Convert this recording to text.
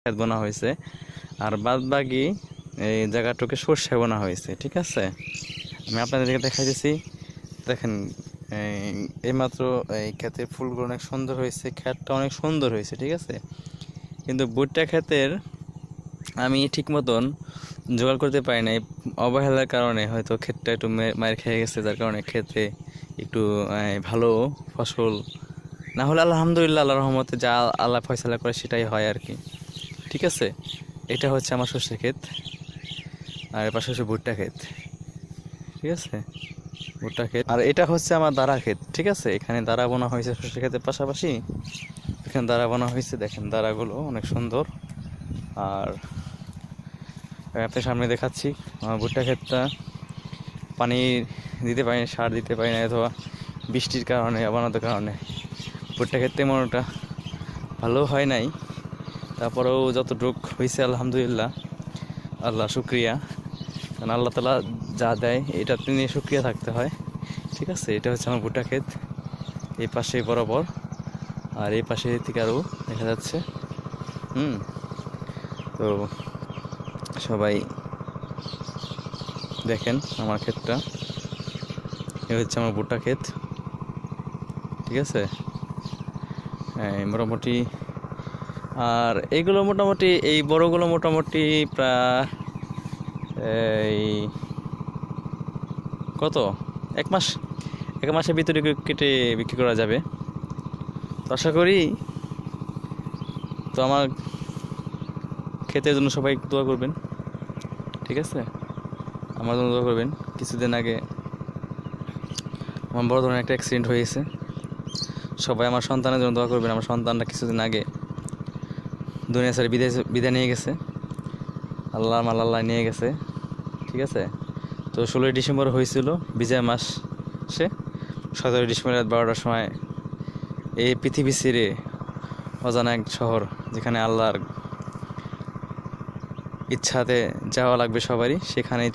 ক্ষেত বোনা হয়েছে, আর বাদ বাকি এই জায়গাটুকে সর্ষে বোনা হয়েছে। ঠিক আছে, আমি আপনাদেরকে দেখাইতেছি। দেখেন এইমাত্র এই ক্ষেতের ফুলগুলো অনেক সুন্দর হয়েছে, ক্ষেতটা অনেক সুন্দর হয়েছে। ঠিক আছে, কিন্তু ভুট্টা ক্ষেতের আমি ঠিক মতন জোগাড় করতে পারি নাই, অবহেলার কারণে হয়তো ক্ষেতটা একটু মার খেয়ে গেছে, যার কারণে ক্ষেতে একটু ভালো ফসল না হলে আলহামদুলিল্লাহ আল্লাহর রহমতে যা আল্লাহ ফয়সালা করে সেটাই হয় আর কি। ঠিক আছে, এটা হচ্ছে আমার সর্ষে ক্ষেত, আর এর পাশে হচ্ছে ভুট্টা ক্ষেত। ঠিক আছে, ভুট্টা ক্ষেত, আর এটা হচ্ছে আমার দাঁড়া ক্ষেত। ঠিক আছে, এখানে দাঁড়া বোনা হয়েছে সর্ষে ক্ষেতের পাশাপাশি, এখানে দাঁড়া বোনা হয়েছে। দেখেন দাঁড়াগুলো অনেক সুন্দর। আর আপনার সামনে দেখাচ্ছি আমার ভুট্টা ক্ষেতটা পানি দিতে পারি না, সার দিতে পারি না, অথবা বৃষ্টির কারণে অবনতার কারণে ভুট্টা ক্ষেত তেমন ওটা ভালো হয় নাই। তারপরেও যতটুক হয়েছে আলহামদুলিল্লাহ, আল্লাহ শুক্রিয়া। কারণ আল্লাহ তালা যা দেয় এটাতে নিয়ে শুক্রিয়া থাকতে হয়। ঠিক আছে, এটা হচ্ছে আমার ভুট্টা ক্ষেত, এই পাশে বরাবর, আর এই পাশে থেকে আরও দেখা যাচ্ছে। তো সবাই দেখেন আমার ক্ষেতটা, এ হচ্ছে আমার ভুট্টা ক্ষেত। ঠিক আছে, মোটামুটি, আর এইগুলো মোটামুটি এই বড়গুলো মোটামুটি প্রায় এই কত এক মাস, এক মাসের ভিতরে কেটে বিক্রি করা যাবে। তো আশা করি, তো আমার ক্ষেতের জন্য সবাই দোয়া করবেন। ঠিক আছে, আমার জন্য দোয়া করবেন। কিছুদিন আগে আমার বড় ধরনের একটা অ্যাক্সিডেন্ট হয়েছে, সবাই আমার সন্তানের জন্য দোয়া করবেন। আমার সন্তানটা কিছুদিন আগে দুনিয়া ছেড়ে বিদায় নিয়ে গেছে, আল্লাহ নিয়ে গেছে। ঠিক আছে, তো 16ই ডিসেম্বর হয়েছিল বিজয় মাসে, 17ই ডিসেম্বর রাত 12টার সময় এই পৃথিবী ছেড়ে অজানা এক শহর, যেখানে আল্লাহর ইচ্ছাতে যাওয়া লাগবে সবারই, সেখানেই